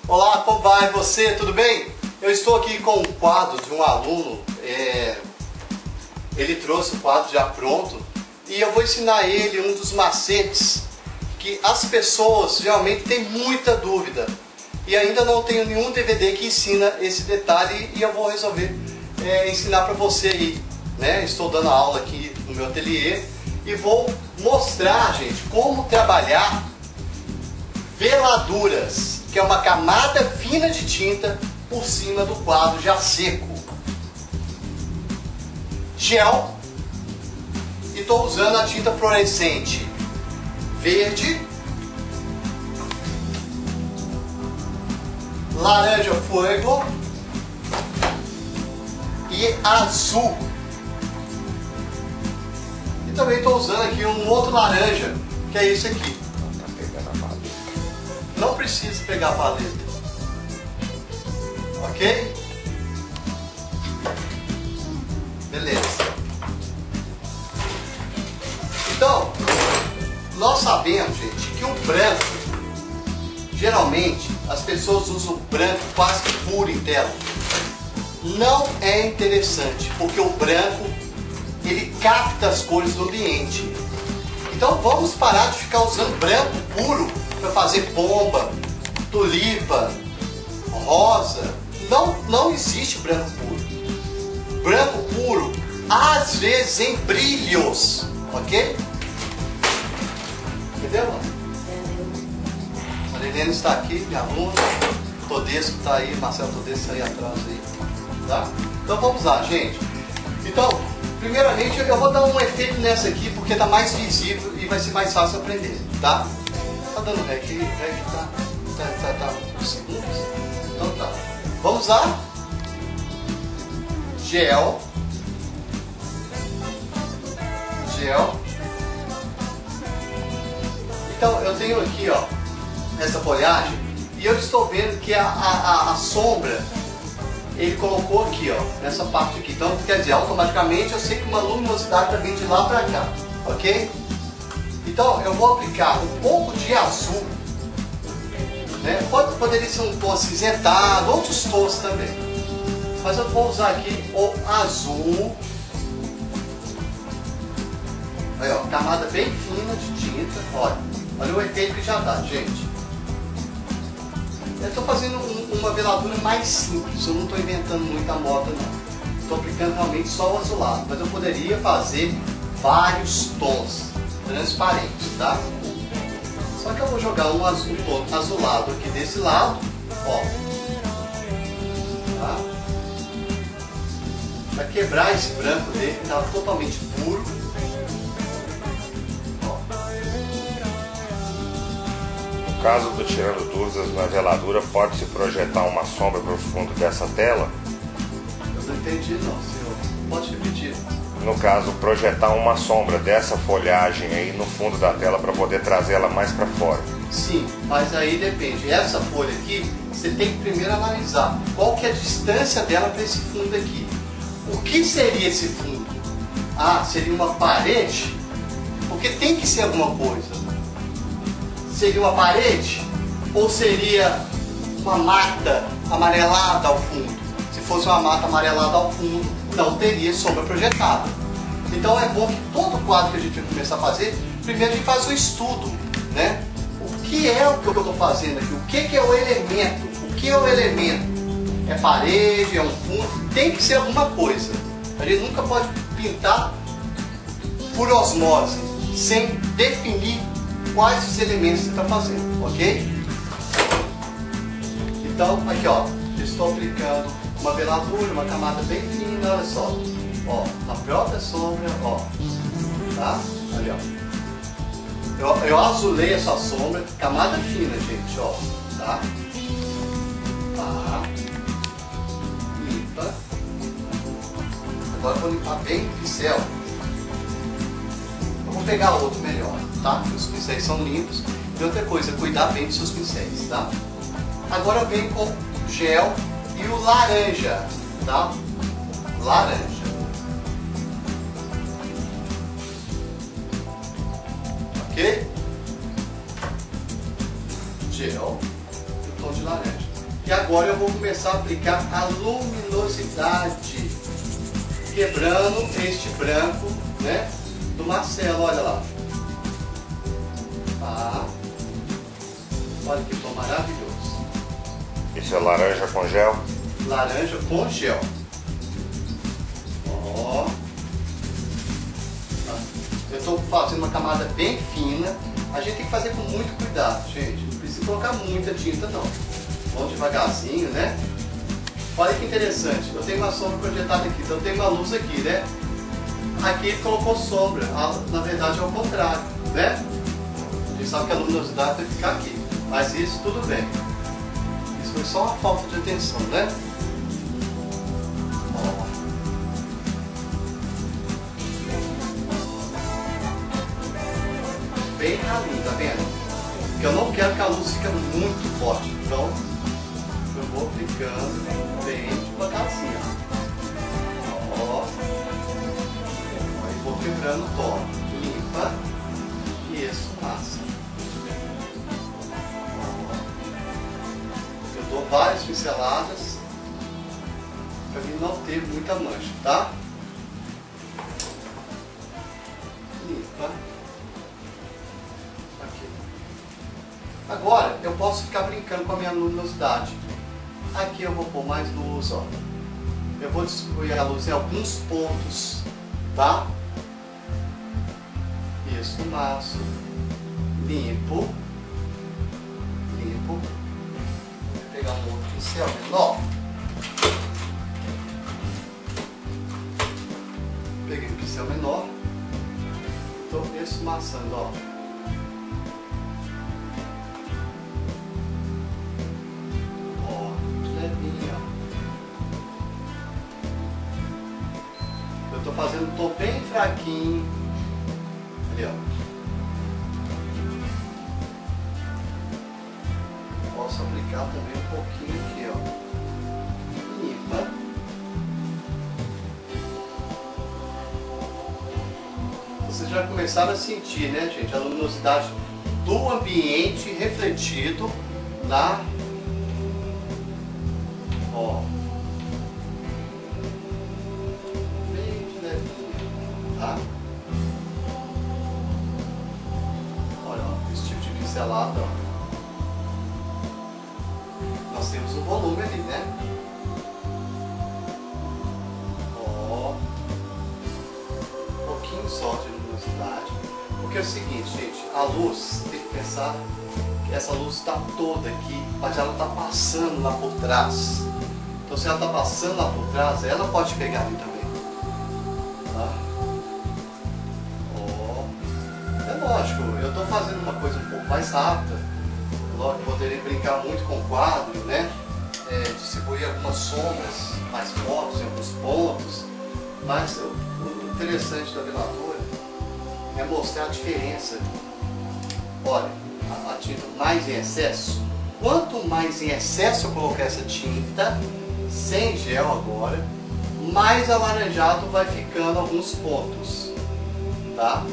Olá, como vai você? Tudo bem? Eu estou aqui com um quadro de um aluno, ele trouxe o quadro já pronto e eu vou ensinar ele um dos macetes que as pessoas geralmente têm muita dúvida e ainda não tenho nenhum DVD que ensina esse detalhe e eu vou resolver ensinar para você aí, né? Estou dando aula aqui no meu ateliê e vou mostrar, gente, como trabalhar veladuras, que é uma camada fina de tinta por cima do quadro já seco. Gel, e estou usando a tinta fluorescente verde, laranja fuego e azul. E também estou usando aqui um outro laranja, que é esse aqui. Não precisa pegar a paleta, ok? Beleza. Então, nós sabemos, gente, que o branco, geralmente, as pessoas usam o branco quase que puro em tela. Não é interessante, porque o branco, ele capta as cores do ambiente. Então vamos parar de ficar usando branco puro para fazer pomba, tulipa, rosa. Não existe branco puro. Branco puro, às vezes em brilhos, ok? Entendeu? A Marilene está aqui, minha aluna. Todesco está aí, Marcelo Todesco está aí atrás aí, tá? Então vamos lá, gente. Então, primeiramente eu vou dar um efeito nessa aqui porque está mais visível e vai ser mais fácil aprender, tá? Tá dando rec tá uns segundos. Então tá. Vamos lá. Gel. Então eu tenho aqui, ó, essa folhagem e eu estou vendo que a sombra ele colocou aqui, ó, nessa parte aqui. Então quer dizer, automaticamente eu sei que uma luminosidade está vindo de lá para cá, ok? Então eu vou aplicar um pouco de azul, né? Poderia ser um tom acinzentado, outros tons também, mas eu vou usar aqui o azul. Aí, ó, camada bem fina de tinta, olha o efeito que já dá, gente. Eu estou fazendo uma veladura mais simples, eu não estou inventando muita moda não. Estou aplicando realmente só o azulado, mas eu poderia fazer vários tons transparentes, tá? Só que eu vou jogar um tom azulado aqui desse lado, ó, tá? Vai quebrar esse branco dele, que estava totalmente puro. Ó. No caso do tirando dúvidas na veladura, pode-se projetar uma sombra para o fundo dessa tela? Eu não entendi não, senhor. Pode repetir. No caso, projetar uma sombra dessa folhagem aí no fundo da tela para poder trazer ela mais para fora. Sim, mas aí depende. Essa folha aqui, você tem que primeiro analisar qual que é a distância dela para esse fundo aqui. O que seria esse fundo? Ah, seria uma parede? Porque tem que ser alguma coisa. Seria uma parede? Ou seria uma mata amarelada ao fundo? Se fosse uma mata amarelada ao fundo, não teria sombra projetada. Então é bom que todo quadro que a gente vai começar a fazer, primeiro a gente faz um estudo, né? O que é o que eu estou fazendo aqui? O que é o elemento? O que é o elemento? É parede, é um fundo? Tem que ser alguma coisa. A gente nunca pode pintar por osmose, sem definir quais os elementos que você está fazendo, ok? Então, aqui ó, eu estou aplicando uma veladura, uma camada bem fina, olha só, ó, na própria sombra, ó, tá? Ali, ó. Eu azulei essa sombra, camada fina, gente, ó, tá? Tá. Limpa. Agora eu vou limpar bem o pincel. Eu vou pegar outro melhor, tá? Porque os pincéis são limpos. E outra coisa, cuidar bem dos seus pincéis, tá? Agora eu venho com gel e o laranja, tá? Laranja. Ok? Gel e o tom de laranja. E agora eu vou começar a aplicar a luminosidade, quebrando este branco, né, do Marcelo, olha lá. Tá. Olha que tom maravilhoso. Isso é laranja com gel? Laranja com gel. Ó. Eu estou fazendo uma camada bem fina. A gente tem que fazer com muito cuidado, gente. Não precisa colocar muita tinta, não. Vamos devagarzinho, né? Olha que interessante. Eu tenho uma sombra projetada aqui. Então eu tenho uma luz aqui, né? Aqui ele colocou sombra. Na verdade é o contrário, né? A gente sabe que a luminosidade vai ficar aqui. Mas isso tudo bem. Isso foi só uma falta de atenção, né? Ó. Bem ralinho, tá vendo? Porque eu não quero que a luz fique muito forte. Então eu vou aplicando bem devagarzinho. Ó. Aí vou quebrando o tom. Limpa. Isso, massa. Eu dou várias pinceladas para mim não ter muita mancha, tá? Limpa. Aqui. Agora eu posso ficar brincando com a minha luminosidade. Aqui eu vou pôr mais luz, ó. Eu vou distribuir a luz em alguns pontos, tá? Isso, maço. Limpo. Limpo. Vou pegar um outro pincel menor. Peguei um pincel menor. Estou esmaçando, ó. Ó, levinho, ó. Eu estou fazendo um tom bem fraquinho. Ali, ó. Posso aplicar também um pouquinho aqui, ó. Limpa. Vocês já começaram a sentir, né, gente, a luminosidade do ambiente refletido na... Ó. Bem de levinho, tá? Olha, ó, esse tipo de pincelada, ó. Nós temos um volume ali, né? Ó. Um pouquinho só de luminosidade. Porque é o seguinte, gente, a luz, tem que pensar que essa luz está toda aqui, mas ela está passando lá por trás. Então se ela está passando lá por trás, ela pode pegar ali também. Tá? Ó. É lógico, eu estou fazendo uma coisa um pouco mais rápida. Lógico, poderia brincar muito com o quadro, né? Distribuir algumas sombras mais fortes em alguns pontos, mas o interessante da veladora é mostrar a diferença. Olha, a tinta mais em excesso, quanto mais em excesso eu colocar essa tinta, sem gel agora, mais alaranjado vai ficando alguns pontos, tá?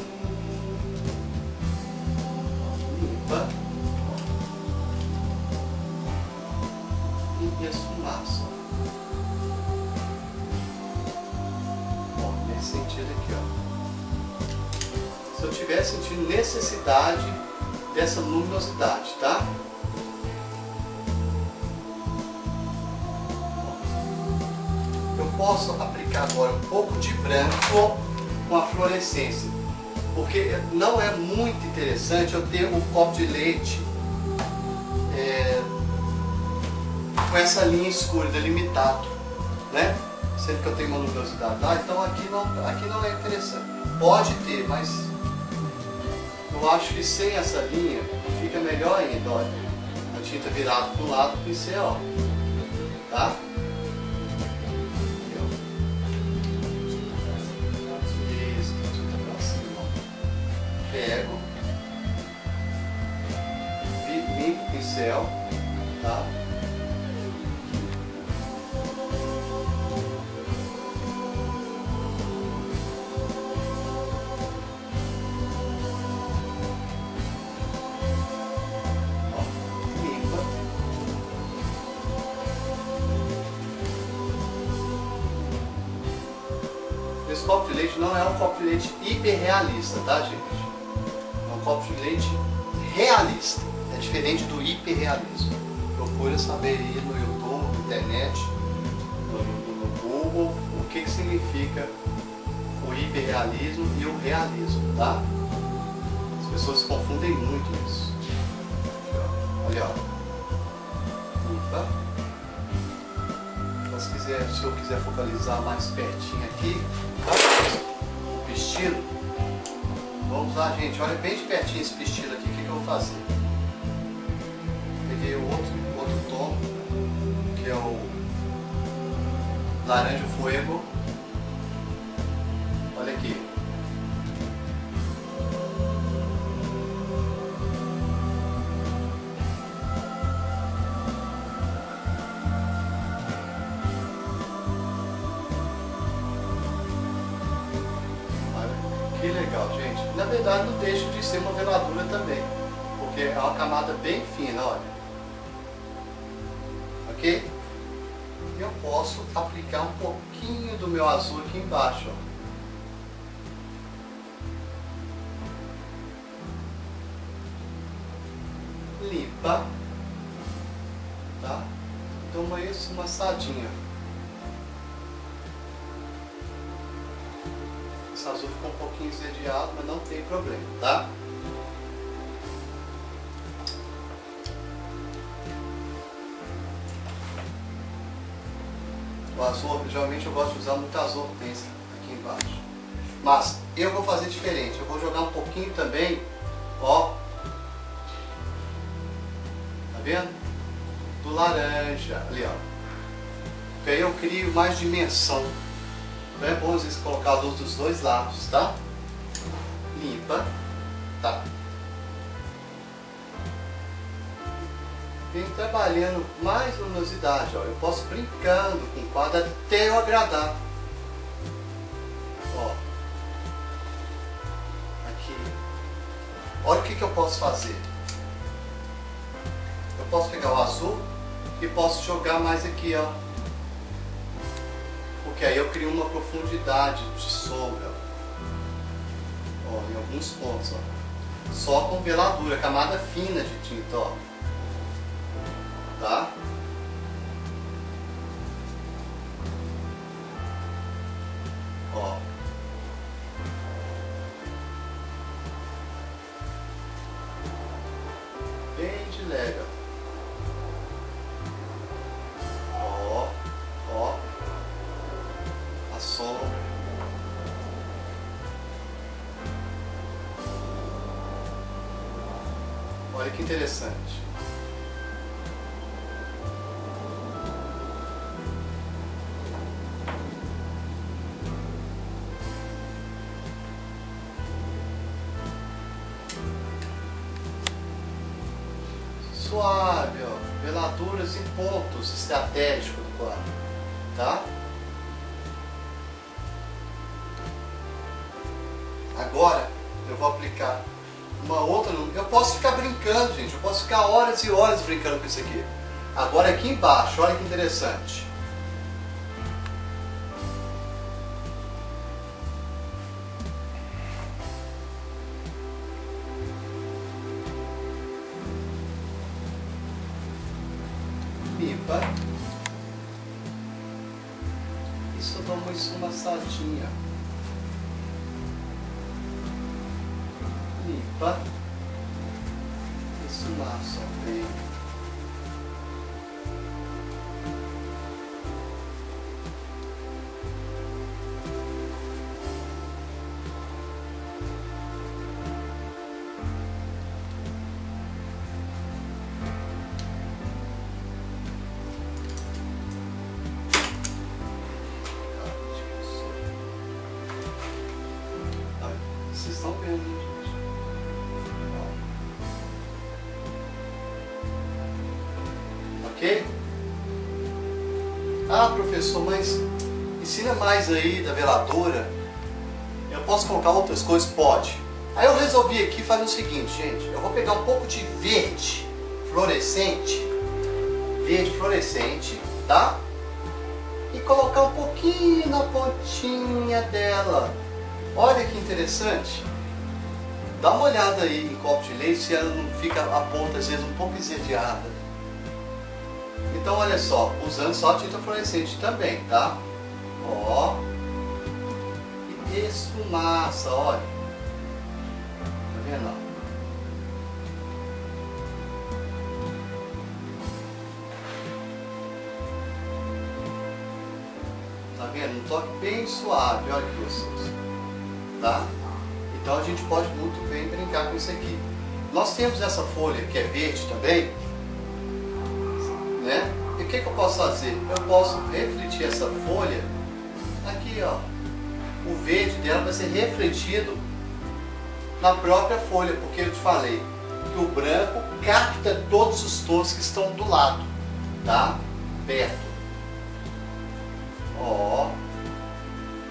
Limpa. E esfumaça. Ó, nesse sentido aqui, ó. Se eu estiver sentindo necessidade dessa luminosidade, tá? Eu posso aplicar agora um pouco de branco com a fluorescência, porque não é muito interessante eu ter um copo de leite com essa linha escura, delimitado, né? Sendo que eu tenho uma luminosidade lá, então aqui não é interessante. Pode ter, mas eu acho que sem essa linha fica melhor ainda, olha. A tinta virada para o lado do pincel, ó. Tá? Isso, tinta para cima, ó. Pego, limpo o pincel, tá? esse copo de leite não é um copo de leite hiperrealista, tá, gente? É um copo de leite realista. É diferente do hiperrealismo. Procura saber aí no YouTube, na internet, no Google, o que significa o hiperrealismo e o realismo, tá? As pessoas confundem muito isso. Olha, ó. Se eu quiser focalizar mais pertinho aqui, tá? O pistilo. Vamos lá, gente. Olha bem de pertinho esse pistilo aqui. O que eu vou fazer? Peguei o outro tom, que é o laranja fuego. Olha aqui. Que legal, gente. Na verdade não deixa de ser uma veladura também, porque é uma camada bem fina, olha. Ok? E eu posso aplicar um pouquinho do meu azul aqui embaixo, ó. Limpa, tá? Toma isso, uma assadinha. Esse azul ficou um pouquinho esverdeado, mas não tem problema, tá? O azul, geralmente eu gosto de usar muito azul hortênsia aqui embaixo. Mas eu vou fazer diferente, eu vou jogar um pouquinho também, ó. Tá vendo? Do laranja, ali ó. Porque aí eu crio mais dimensão. Então é bom às vezes colocar a luz dos dois lados, tá? Limpa, tá? Vem trabalhando mais luminosidade, ó. Eu posso brincando com o quadro até eu agradar. Ó. Aqui. Olha o que eu posso fazer. Eu posso pegar o azul e posso jogar mais aqui, ó. Porque aí eu crio uma profundidade de sombra, ó, em alguns pontos, ó. Só com veladura, camada fina de tinta, ó. Tá? Ó. Bem de leve, ó. Ó. A sombra. Olha que interessante. Suave, ó, veladuras em pontos estratégicos do quadro, tá? Agora eu vou aplicar uma outra. Eu posso ficar brincando, gente. Eu posso ficar horas e horas brincando com isso aqui. Agora aqui embaixo, olha que interessante. Limpa. Isso eu dou uma esfumaçadinha. Limpa. Esfumaça bem. Vocês estão vendo, gente? Ok? Ah, professor, mas ensina mais aí da veladora. Eu posso colocar outras coisas? Pode. Aí eu resolvi aqui fazer o seguinte, gente. Eu vou pegar um pouco de verde fluorescente. Verde fluorescente, tá? e colocar um pouquinho na pontinha dela. Olha que interessante. Dá uma olhada aí em copo de leite se ela não fica a ponta às vezes um pouco esverdeada. Então olha só, usando só tinta fluorescente também, tá? Ó. E esfumaça, olha. Tá vendo? Tá vendo? Um toque bem suave, olha que gostoso. Tá? Então a gente pode muito bem brincar com isso aqui. Nós temos essa folha que é verde também, né? E o que eu posso fazer? Eu posso refletir essa folha aqui, ó. O verde dela vai ser refletido na própria folha, porque eu te falei que o branco capta todos os tons que estão do lado, tá? Perto. Ó.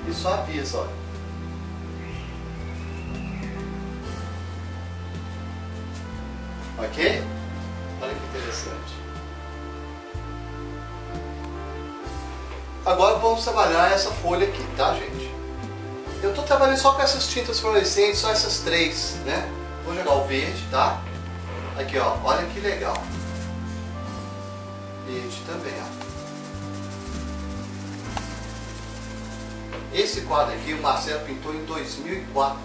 E só avisa, ó. Ok? Olha que interessante. Agora vamos trabalhar essa folha aqui, tá, gente? Eu estou trabalhando só com essas tintas fluorescentes, só essas três, né? Vou jogar o verde, tá? Aqui, ó. Olha que legal. Verde também, ó. Esse quadro aqui o Marcelo pintou em 2004.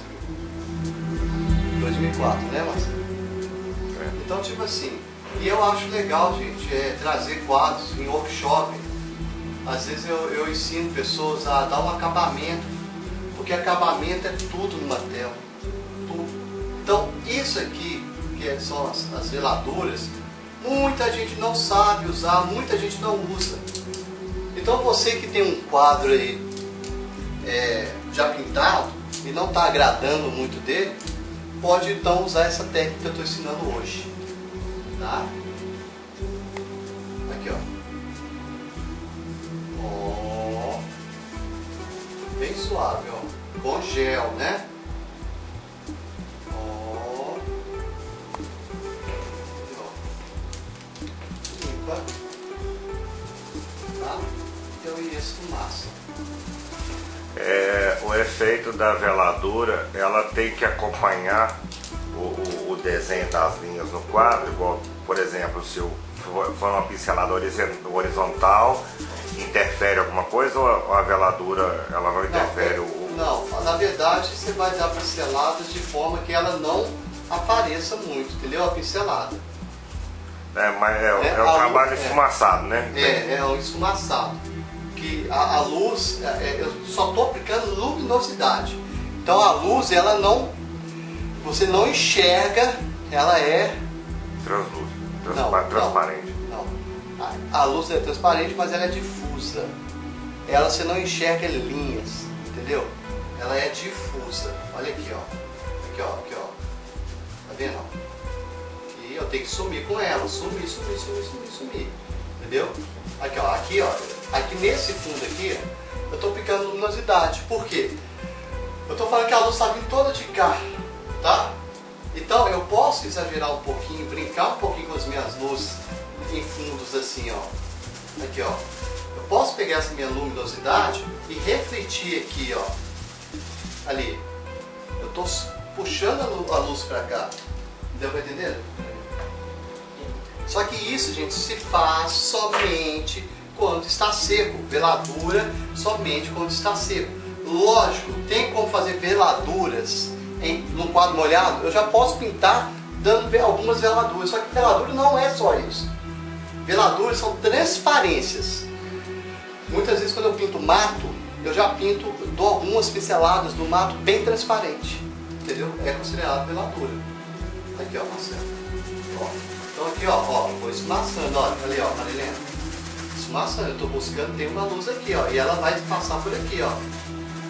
2004, né, Marcelo? Então, tipo assim, e eu acho legal, gente, trazer quadros em workshop. Às vezes eu ensino pessoas a dar um acabamento, porque acabamento é tudo numa tela. Tudo. Então, isso aqui, que são as veladuras, muita gente não sabe usar, muita gente não usa. Então, você que tem um quadro aí já pintado e não está agradando muito dele, pode então usar essa técnica que eu estou ensinando hoje, tá? Aqui, ó, bem suave, ó, com gel, né? Ó, limpa, tá? Então isso, massa. O efeito da veladura, ela tem que acompanhar o desenho das linhas no quadro, igual, por exemplo, se for uma pincelada horizontal, interfere alguma coisa, ou a veladura ela não interfere? Não, na verdade você vai dar pinceladas de forma que ela não apareça muito, entendeu? A pincelada. Mas é um trabalho esfumaçado, né? É um esfumaçado. Que a luz, eu só estou aplicando luminosidade. Então a luz, ela não, você não enxerga, ela é translúcida, transparente. Não. A luz é transparente, mas ela é difusa. Ela você não enxerga linhas, entendeu? Ela é difusa. Olha aqui, ó. Aqui, ó, aqui, ó. Tá vendo? E eu tenho que sumir com ela, sumir. Entendeu? Aqui, ó, aqui, ó. Aqui nesse fundo aqui, eu estou aplicando luminosidade. Por quê? Eu estou falando que a luz está vindo toda de cá, tá? Então eu posso exagerar um pouquinho, brincar um pouquinho com as minhas luzes em fundos assim, ó. Aqui, ó. Eu posso pegar essa minha luminosidade e refletir aqui, ó. Ali. Eu estou puxando a luz para cá. Deu para entender? Só que isso, gente, se faz somente quando está seco. Veladura somente quando está seco. Lógico, tem como fazer veladuras num quadro molhado. Eu já posso pintar dando algumas veladuras. Só que veladura não é só isso. Veladuras são transparências. Muitas vezes quando eu pinto mato, eu já pinto, dou algumas pinceladas do mato bem transparente. Entendeu? É considerado veladura. Aqui, ó, Marcelo. Ó. Então aqui, ó, vou esfumaçando, olha, ali, ó, Marilena. Esfumaçando, eu estou buscando, tem uma luz aqui, ó, e ela vai passar por aqui, ó.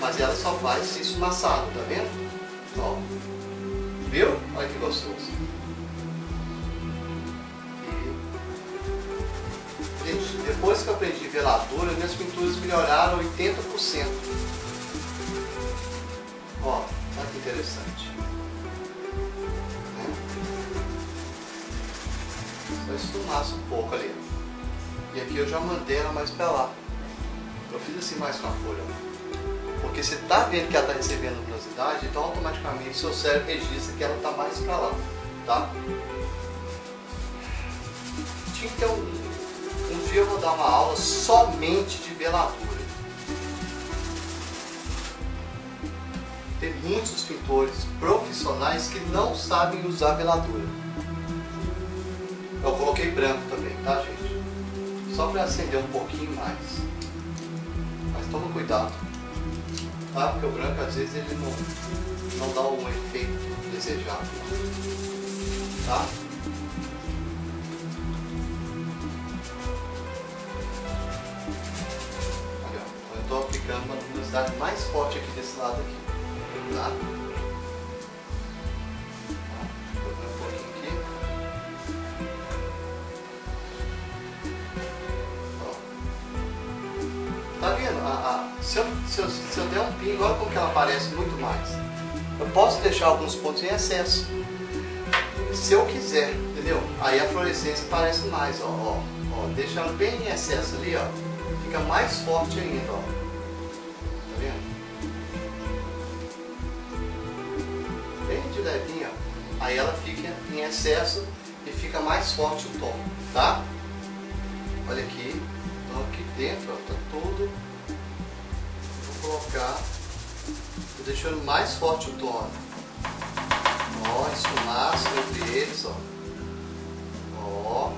Mas ela só vai se esfumaçado, tá vendo? Ó. Viu? Olha que gostoso. E, gente, depois que eu aprendi veladura, minhas pinturas melhoraram 80%. Ó, olha que interessante. Só esfumaça um pouco ali. E aqui eu já mandei ela mais pra lá. Eu fiz assim mais com a folha, ó. Porque você tá vendo que ela tá recebendo luminosidade, então automaticamente seu cérebro registra que ela tá mais para lá, tá? Tinha que ter um dia eu vou dar uma aula somente de veladura. Tem muitos pintores profissionais que não sabem usar veladura. Eu coloquei branco também, tá, gente? Só para acender um pouquinho mais. Mas toma cuidado, tá? Porque o branco às vezes ele não dá o efeito desejado, tá? Olha, eu estou aplicando uma luminosidade mais forte aqui desse lado aqui, tá? Tá vendo? Se eu der um pingo, olha como que ela aparece muito mais. Eu posso deixar alguns pontos em excesso, se eu quiser, entendeu? Aí a fluorescência aparece mais, ó, deixando bem em excesso ali, ó, fica mais forte ainda, ó. Tá vendo? Bem de levinho, ó. Aí ela fica em excesso e fica mais forte o tom, tá? Olha aqui. Então aqui dentro, ó, tá tudo. Vou colocar, tô deixando mais forte o tom. Ó, esfumaça entre eles, ó. Ó.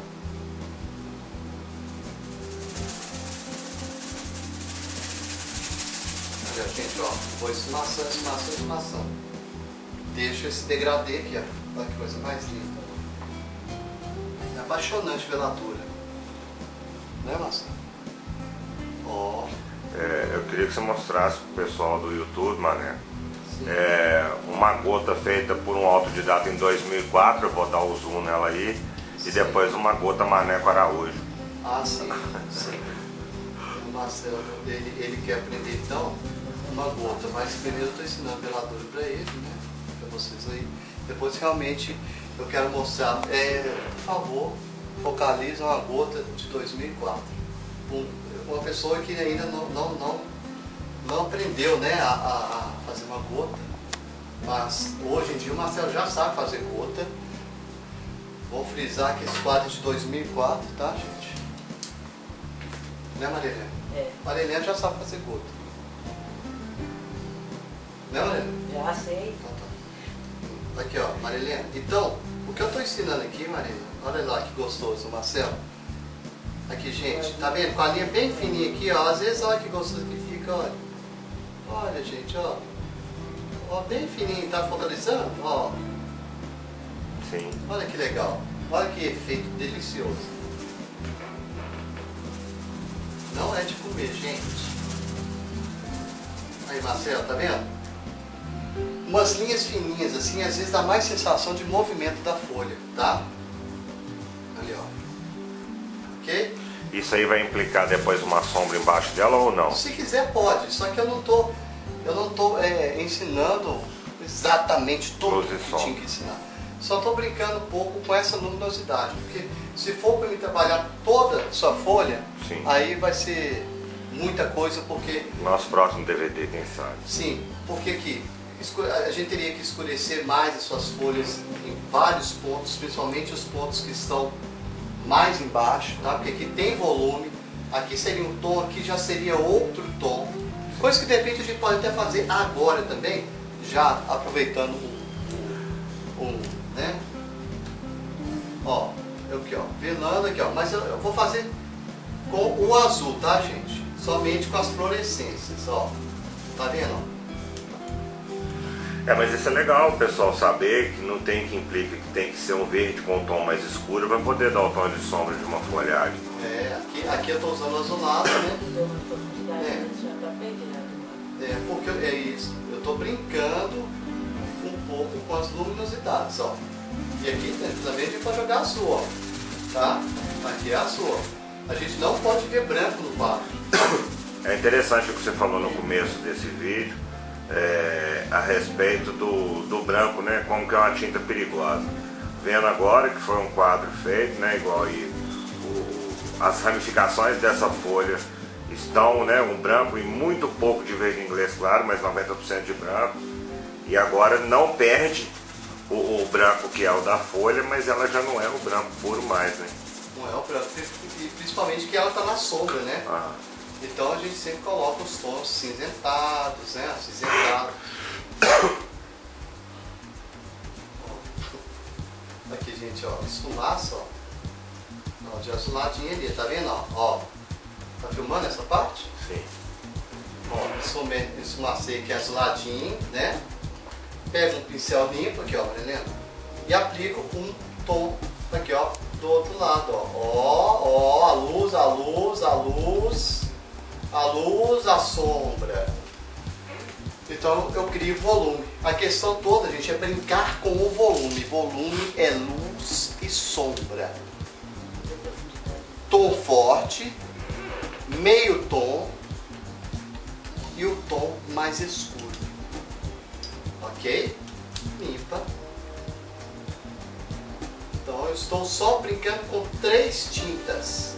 Olha, gente, ó, vou esfumaçando. Deixa esse degradê aqui, ó. Olha que coisa mais linda. É apaixonante a veladura. Né, Marcelo? Ó. Eu queria que você mostrasse pro pessoal do YouTube, Mané, uma gota feita por um autodidata em 2004, eu vou dar o zoom nela aí, sim. E depois uma gota Maneco Araújo. Ah, sim, sim. O Marcelo, ele quer aprender então uma gota, mas primeiro eu estou ensinando veladura para ele, né? Para vocês aí. Depois realmente eu quero mostrar, por favor, focaliza uma gota de 2004. Uma pessoa que ainda não aprendeu, né, a fazer uma gota, mas hoje em dia o Marcelo já sabe fazer gota. Vou frisar que esse quadro é de 2004, tá, gente? Né, Marilene? É. Marilene já sabe fazer gota. Né, Marilene? Já sei. Então, tá. Aqui, ó, Marilene. Então, o que eu estou ensinando aqui, Marilene, olha lá que gostoso, Marcelo. Aqui, gente, tá vendo? Com a linha bem fininha aqui, ó. Às vezes, olha que gostoso que fica, olha. Olha, gente, ó. Ó, bem fininho, tá focalizando? Ó. Sim. Olha que legal. Olha que efeito delicioso. Não é de comer, gente. Aí, Marcelo, tá vendo? Umas linhas fininhas assim, às vezes dá mais sensação de movimento da folha, tá? Ali, ó. Ok? Isso aí vai implicar depois uma sombra embaixo dela ou não? Se quiser pode, só que eu não tô ensinando exatamente tudo que tinha que ensinar. Só estou brincando um pouco com essa luminosidade, porque se for para me trabalhar toda a sua folha, sim, aí vai ser muita coisa, porque... Nosso próximo DVD, quem sabe? Sim, porque aqui a gente teria que escurecer mais as suas folhas em vários pontos, principalmente os pontos que estão mais embaixo, tá? Porque aqui tem volume, aqui seria um tom, aqui já seria outro tom. Coisa que de repente a gente pode até fazer agora também, já aproveitando né? Ó, aqui, ó, velando aqui, ó. Mas eu vou fazer com o azul, tá, gente? Somente com as fluorescências, ó. Tá vendo? Mas isso é legal o pessoal saber que não tem que implica que tem que ser um verde com um tom mais escuro para poder dar o tom de sombra de uma folhagem. Aqui eu tô usando o azulado, né? Porque é isso. Eu tô brincando um pouco com as luminosidades, ó. E aqui dentro também a gente pode jogar azul, ó. Tá? Aqui é azul, ó. A gente não pode ver branco no quadro. É interessante o que você falou no começo desse vídeo, a respeito do branco, né? Como que é uma tinta perigosa. Vendo agora que foi um quadro feito, né? Igual aí, as ramificações dessa folha estão, né, um branco e muito pouco de verde inglês claro, mas 90% de branco. E agora não perde o branco que é o da folha, mas ela já não é o branco puro mais, né? Não é o branco, principalmente que ela está na sombra, né? Ah. Então a gente sempre coloca os tons cinzentados, né? Acinzentados. Aqui, gente, ó, esfumaça, ó, de azuladinho ali, tá vendo, ó? Tá filmando essa parte? Sim. Ó, esfumacei aqui azuladinho, né? Pego um pincel limpo aqui, ó, Helena, e aplico um tom aqui, ó, do outro lado, ó, a luz, a luz, a luz, a luz, a sombra. Então eu crio volume. A questão toda, gente, é brincar com o volume. Volume é luz e sombra. Tom forte, meio tom e o tom mais escuro. Ok? Limpa. Então eu estou só brincando com 3 tintas.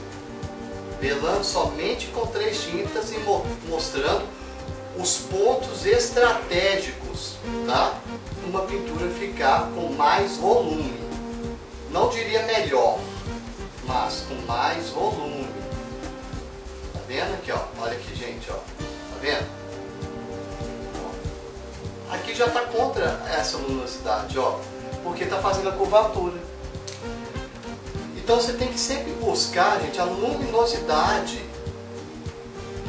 Velando somente com 3 tintas e mostrando os pontos estratégicos, tá? Uma pintura ficar com mais volume. Não diria melhor, mas com mais volume. Tá vendo aqui, ó? Olha aqui, gente, ó. Tá vendo? Aqui já tá contra essa luminosidade, ó, porque tá fazendo a curvatura. Então você tem que sempre buscar, gente, a luminosidade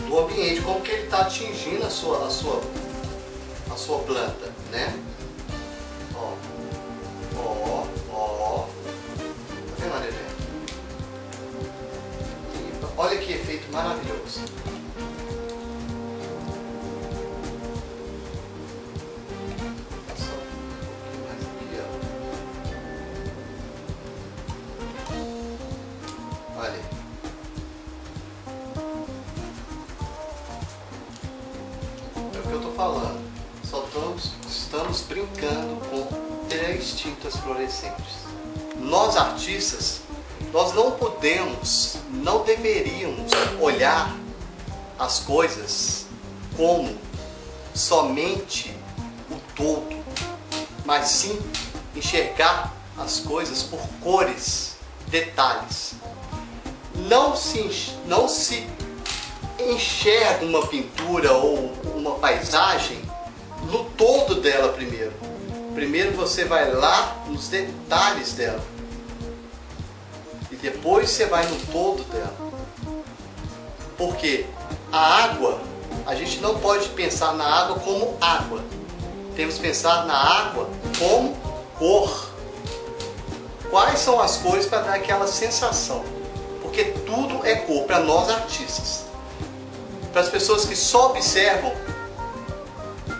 do ambiente, como que ele está atingindo a sua planta, né? Ó. Tá vendo, Marilene? Olha que efeito maravilhoso. Passar um pouquinho mais aqui, ó. Olha aí. Falando, só estamos brincando com 3 tintas fluorescentes. Nós artistas, nós não podemos, não deveríamos olhar as coisas como somente o todo, mas sim enxergar as coisas por cores, detalhes. Não se enxerga uma pintura ou uma paisagem no todo dela primeiro. Primeiro você vai lá nos detalhes dela e depois você vai no todo dela. Porque a água, a gente não pode pensar na água como água. Temos que pensar na água como cor. Quais são as cores para dar aquela sensação? Porque tudo é cor para nós artistas. Para as pessoas que só observam,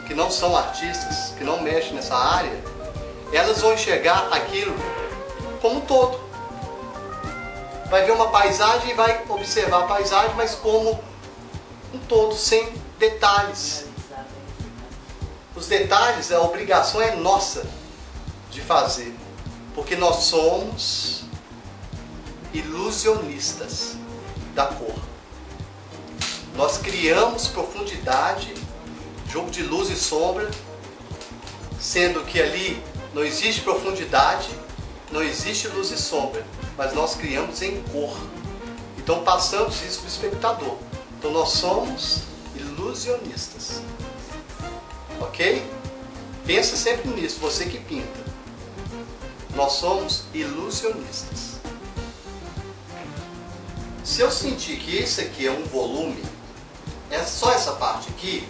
que não são artistas, que não mexem nessa área, elas vão enxergar aquilo como um todo. Vai ver uma paisagem e vai observar a paisagem, mas como um todo, sem detalhes. Os detalhes, a obrigação é nossa de fazer, porque nós somos ilusionistas da cor. Nós criamos profundidade, jogo de luz e sombra, sendo que ali não existe profundidade, não existe luz e sombra, mas nós criamos em cor. Então passamos isso para o espectador. Então nós somos ilusionistas. Ok? Pensa sempre nisso, você que pinta. Nós somos ilusionistas. Se eu sentir que isso aqui é um volume, é só essa parte aqui,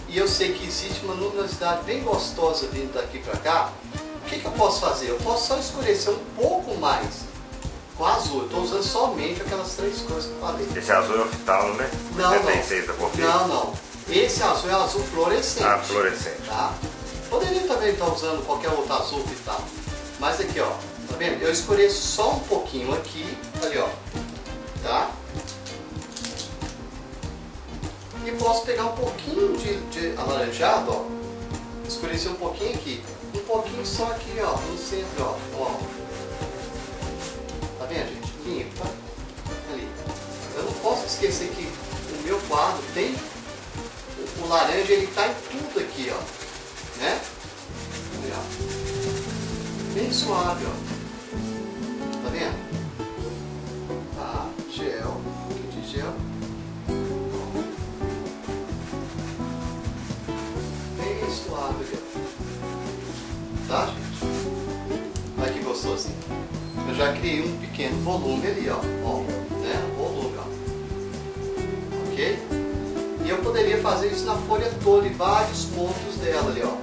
e eu sei que existe uma luminosidade bem gostosa vindo daqui para cá, o que eu posso fazer? Eu posso só escurecer um pouco mais com azul. Eu estou usando somente aquelas 3 cores que eu falei. Esse azul é o oftalmo, né? Não, 76 da Copel. não. Esse azul é azul fluorescente. Ah, fluorescente. Tá? Poderia também estar usando qualquer outro azul e tal. Mas aqui, ó, tá vendo? Eu escureço só um pouquinho aqui, ali, ó. Tá? E posso pegar um pouquinho de alaranjado, ó. Escurecer um pouquinho aqui. Um pouquinho só aqui, ó, no centro, ó. Tá vendo, gente? Limpa. Ali. Eu não posso esquecer que o meu quadro tem o laranja, ele tá em tudo aqui, ó, né? Olha, bem suave, ó. Tá vendo? Tá, gel, um pouquinho de gel. Bem suave aqui, ó. Tá, gente? Olha que gostosinho. Eu já criei um pequeno volume ali, ó, né? Volume, ó. Ok? E eu poderia fazer isso na folha toda, em vários pontos dela ali, ó.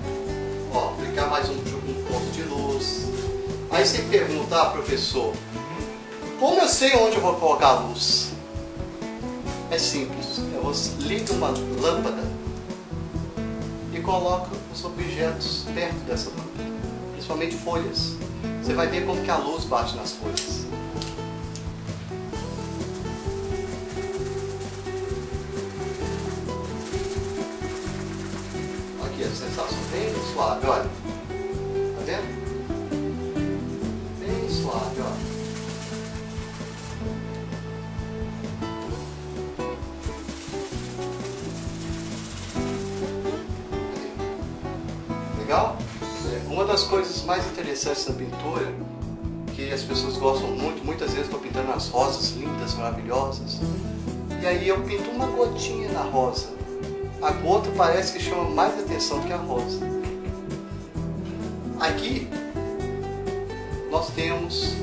Ó, aplicar mais um ponto de luz. Aí você pergunta, professor, como eu sei onde eu vou colocar a luz? É simples. Eu ligo uma lâmpada e coloco os objetos perto dessa lâmpada, principalmente folhas. Você vai ver como que a luz bate nas folhas. Aqui a sensação bem suave, olha. Tá vendo? Bem suave, ó. Legal? Uma das coisas mais interessantes na pintura, que as pessoas gostam muito, muitas vezes estou pintando as rosas lindas, maravilhosas, e aí eu pinto uma gotinha na rosa. A gota parece que chama mais atenção que a rosa. Aqui nós temos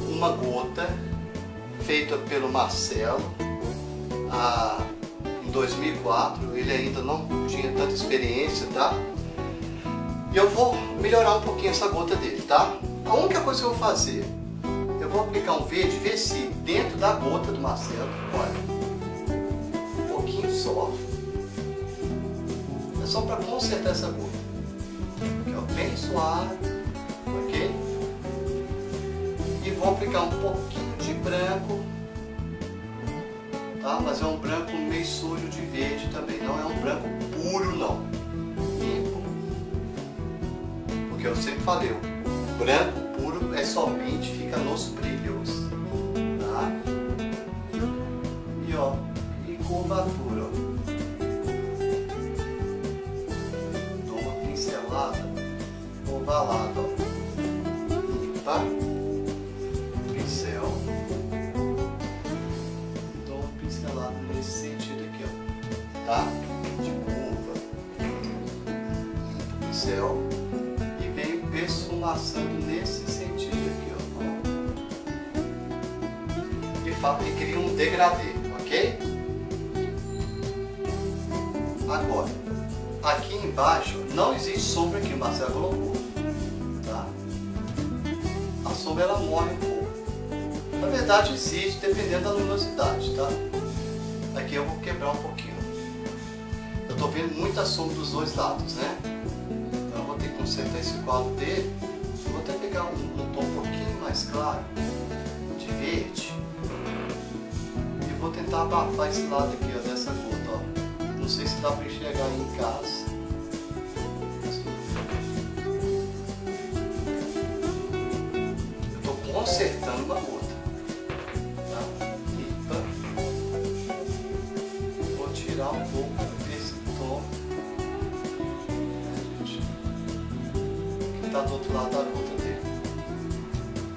uma gota feita pelo Marcelo em 2004, ele ainda não tinha tanta experiência, tá? E eu vou melhorar um pouquinho essa gota dele, tá? A única coisa que eu vou fazer, eu vou aplicar um verde, ver se dentro da gota do Marcelo, olha, um pouquinho só, é só para consertar essa gota, aqui, ó, bem suave, ok? E vou aplicar um pouquinho de branco, tá? Mas é um branco meio sujo de verde também, não é um branco puro não, limpo. Eu sempre falei, o branco puro é somente, fica nos brilhos, tá? E ó, e curvatura, ó. Dou uma pincelada ovalada, ó. Limpa, pincel, e dou uma pincelada nesse sentido aqui, ó, tá? De curva, limpa o pincel. Esfumaçando nesse sentido aqui, ó. E cria um degradê, ok? Agora, aqui embaixo não existe sombra aqui, o Marcelo colocou, tá? A sombra ela morre um pouco. Na verdade existe, dependendo da luminosidade, tá? Aqui eu vou quebrar um pouquinho. Eu tô vendo muita sombra dos dois lados, né? Consertar esse quadro dele, eu vou até pegar um tom um pouquinho mais claro de verde e vou tentar abafar esse lado aqui, ó, dessa gota, ó. Não sei se dá para enxergar aí em casa. Eu estou consertando uma gota, tá? Limpa. Vou tirar um pouco desse tom. Tá do outro lado da gota dele.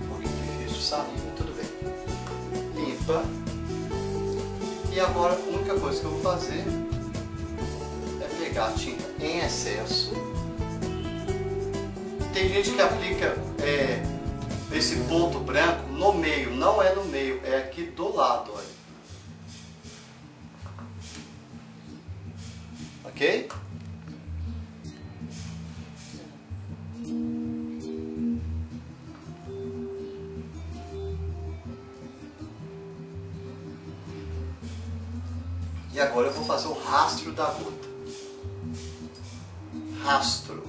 Um pouquinho difícil de sair, mas tudo bem. Limpa. E agora a única coisa que eu vou fazer é pegar a tinta em excesso. Tem gente que aplica esse ponto branco no meio, não é no meio, é aqui do lado, olha. Ok? E agora eu vou fazer o rastro da gota. Rastro.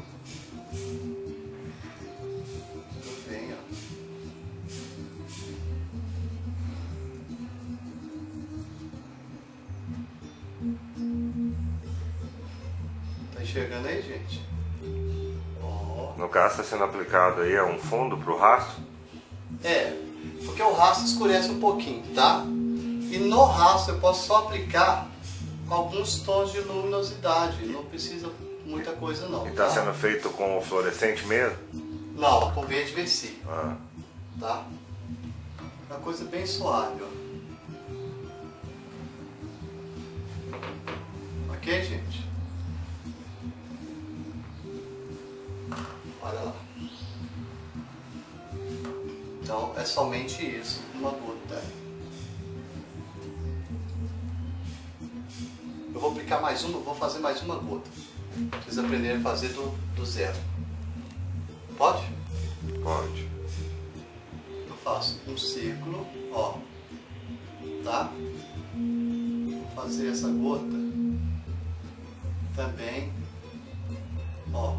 Tudo bem, ó. Tá enxergando aí, gente? Ó. No caso está sendo aplicado aí um fundo para o rastro? É, porque o rastro escurece um pouquinho, tá? E no rastro eu posso só aplicar alguns tons de luminosidade, não precisa muita coisa não. E está sendo feito com fluorescente mesmo? Não, com verde Versi. Ah. Tá? Uma coisa bem suave, ó. Ok, gente? Olha lá. Então é somente isso, uma gota. Eu vou aplicar mais uma, vou fazer mais uma gota. Pra vocês aprenderem a fazer do zero. Pode? Pode. Eu faço um círculo, ó. Tá? Vou fazer essa gota também, ó.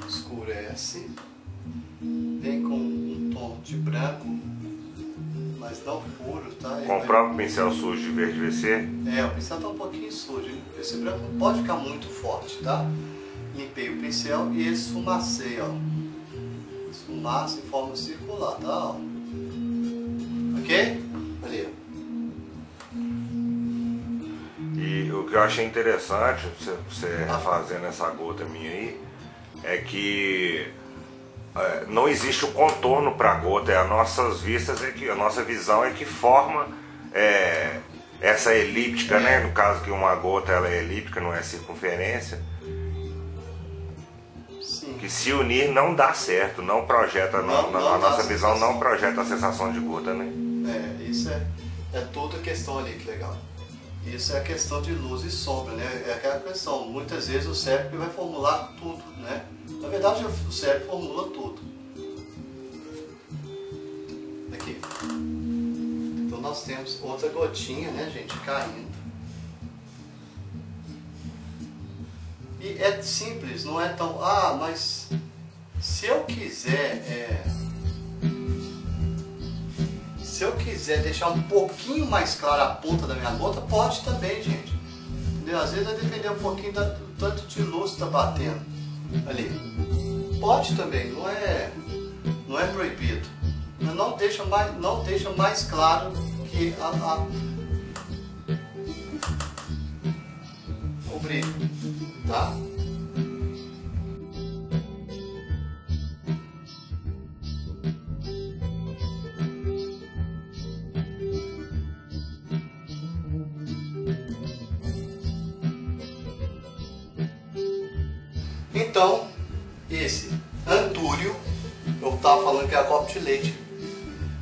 Escurece, vem com um tom de branco, mas não puro, tá? Com o próprio pincel sujo de verde VC? É, o pincel tá um pouquinho sujo. Esse branco não pode ficar muito forte, tá? Limpei o pincel e esfumacei, ó. Esfumaça em forma circular, tá? Ó. Ok? Ali, ó. E o que eu achei interessante, você fazendo essa gota minha aí, é que não existe o contorno para a gota, a nossas vistas a nossa visão é que forma essa elíptica, né? No caso que uma gota ela é elíptica, não é circunferência. Sim. Que se unir não dá certo, não projeta, a nossa visão não projeta a sensação de gota, né? Isso é toda questão ali, que legal. Isso é a questão de luz e sombra, né? É aquela questão, muitas vezes o cérebro vai formular tudo, né? Na verdade o cérebro formula tudo. Aqui. Então nós temos outra gotinha, né, gente, caindo. E é simples, não é tão... Ah, mas se eu quiser... Se eu quiser deixar um pouquinho mais clara a ponta da minha gota, pode também, gente. Entendeu? Às vezes vai depender um pouquinho do tanto de luz que está batendo ali. Pode também, não é proibido. Mas não deixa mais claro que o brilho, tá? Então, esse antúrio, eu estava falando que é copo de leite,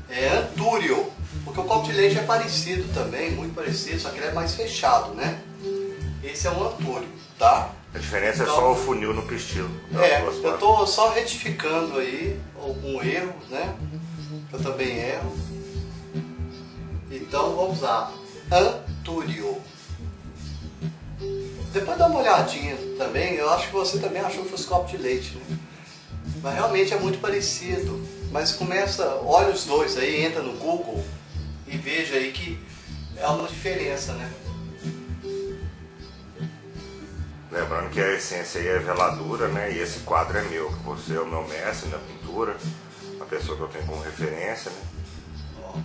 é antúrio, porque o copo de leite é parecido também, muito parecido, só que ele é mais fechado, né? Esse é um antúrio, tá? A diferença então, é só o funil no pistilo. Eu estou só retificando aí algum erro, né? Eu também erro. Então vamos lá, antúrio. Depois dá uma olhadinha também, eu acho que você também achou que fosse copo de leite, né? Mas realmente é muito parecido. Mas olha os dois aí, entra no Google e veja aí que é uma diferença, né? Lembrando que a essência aí é veladura, né? E esse quadro é meu, que você é o meu mestre na pintura, a pessoa que eu tenho como referência, né?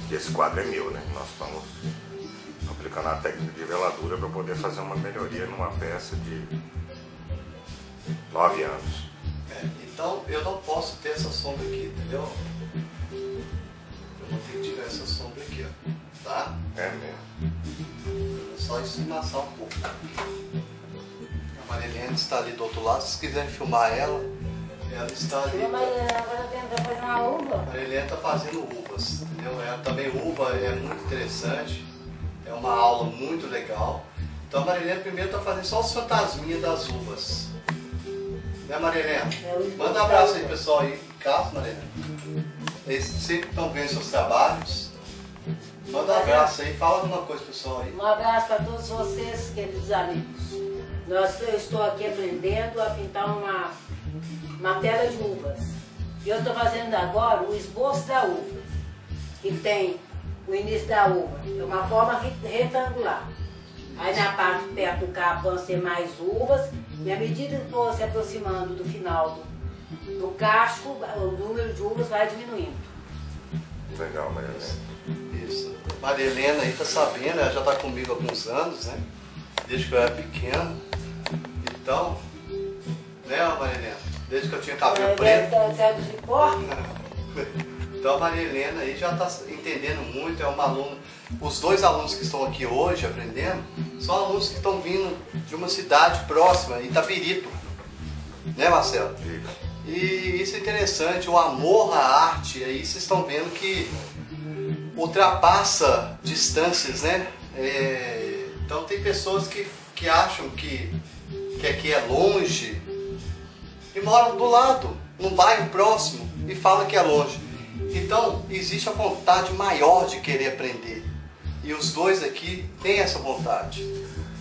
E esse quadro é meu, né? Nós estamos aplicando a técnica de veladura para poder fazer uma melhoria numa peça de 9 anos. Então eu não posso ter essa sombra aqui, entendeu? Eu vou ter que tirar essa sombra aqui, ó. Tá? É mesmo. É só esfumaçar um pouco. A Maria Helena está ali do outro lado, se quiserem filmar ela está ali. A Maria Helena agora tenta fazer uma uva. A Maria Helena está fazendo uvas, entendeu? Também uva é muito interessante. É uma aula muito legal. Então a Maria Helena primeiro está fazendo só os fantasminhas das uvas. Né, Maria Helena? Manda um abraço aí, pessoal, aí em casa, Maria Helena. Eles sempre estão vendo seus trabalhos. Manda um abraço aí, fala alguma coisa, pessoal aí. Um abraço para todos vocês, queridos amigos. Eu estou aqui aprendendo a pintar uma tela de uvas. E eu estou fazendo agora o esboço da uva, que tem o início da uva. É uma forma retangular. Aí na parte perto do cabo vão ser mais uvas, e à medida que for se aproximando do final do casco, o número de uvas vai diminuindo. Legal, Maria Helena. Isso. Maria Helena aí tá sabendo, ela já tá comigo há alguns anos, né? Desde que eu era pequeno. Então, né, Maria Helena? Desde que eu tinha cabelo preto. Então a Maria Helena aí já está entendendo muito, é uma aluna. Os dois alunos que estão aqui hoje aprendendo são alunos que estão vindo de uma cidade próxima, Itapirito. Né, Marcelo? E isso é interessante, o amor à arte, aí vocês estão vendo que ultrapassa distâncias, né? Então tem pessoas que acham que aqui é longe e moram do lado, num bairro próximo, e falam que é longe. Então existe a vontade maior de querer aprender. E os dois aqui têm essa vontade.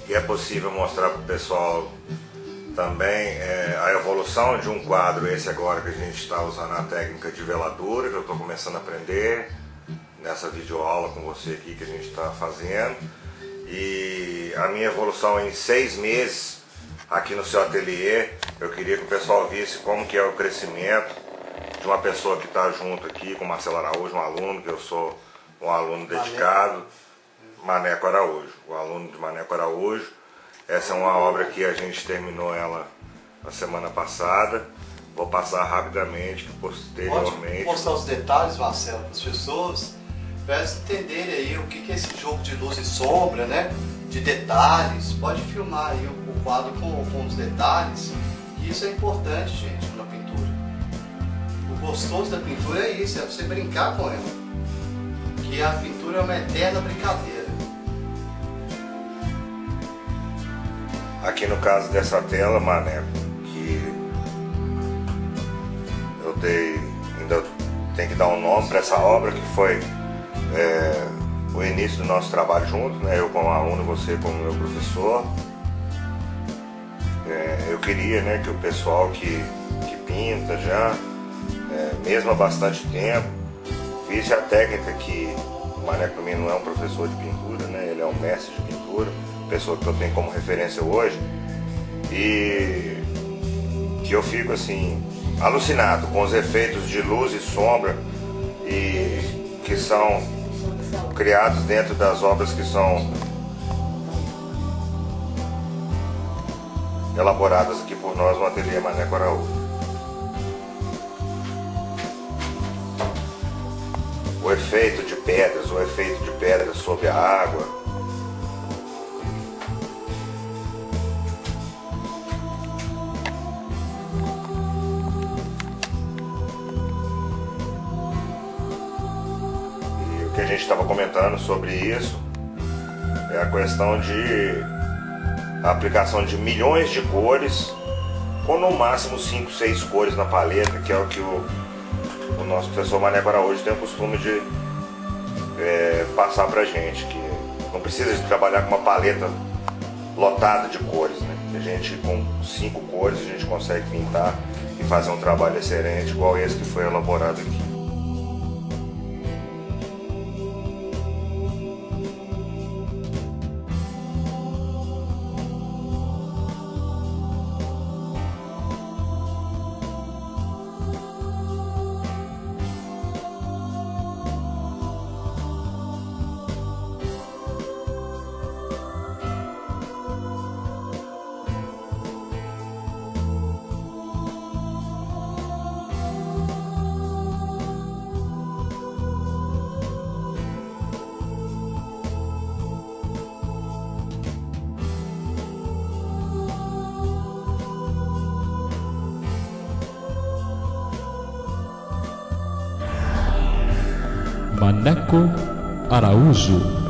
E é possível mostrar para o pessoal também a evolução de um quadro, esse agora que a gente está usando a técnica de veladura, que eu estou começando a aprender nessa videoaula com você aqui que a gente está fazendo. E a minha evolução em 6 meses aqui no seu ateliê, eu queria que o pessoal visse como que é o crescimento de uma pessoa que está junto aqui com o Marcelo Araújo, um aluno, que eu sou um aluno dedicado, Maneco Araújo, o aluno de Maneco Araújo. Essa é uma obra que a gente terminou ela na semana passada. Vou passar rapidamente, que posteriormente... Pode mostrar os detalhes, Marcelo, para as pessoas, para elas entenderem aí o que é esse jogo de luz e sombra, né? De detalhes. Pode filmar aí o quadro com os detalhes. E isso é importante, gente, na pintura. O gostoso da pintura é isso, é você brincar com ela. Que a pintura é uma eterna brincadeira. Aqui no caso dessa tela, Maneco, que eu ainda tenho que dar um nome para essa obra, que foi o início do nosso trabalho junto, né? Eu como aluno e você como meu professor. Eu queria, né, que o pessoal que pinta já, mesmo há bastante tempo, visse a técnica que o Maneco também não é um professor de pintura, né? Ele é um mestre de pintura, pessoa que eu tenho como referência hoje, e que eu fico assim alucinado com os efeitos de luz e sombra e que são criados dentro das obras que são elaboradas aqui por nós no ateliê Maneco Araújo. O efeito de pedras sobre a água. E o que a gente estava comentando sobre isso é a questão de a aplicação de milhões de cores, com no máximo 5, 6 cores na paleta, que é o que o nosso professor Maneco Araújo tem o costume de passar pra gente, que não precisa de trabalhar com uma paleta lotada de cores, né? A gente com 5 cores a gente consegue pintar e fazer um trabalho excelente igual esse que foi elaborado aqui. Maneco Araújo.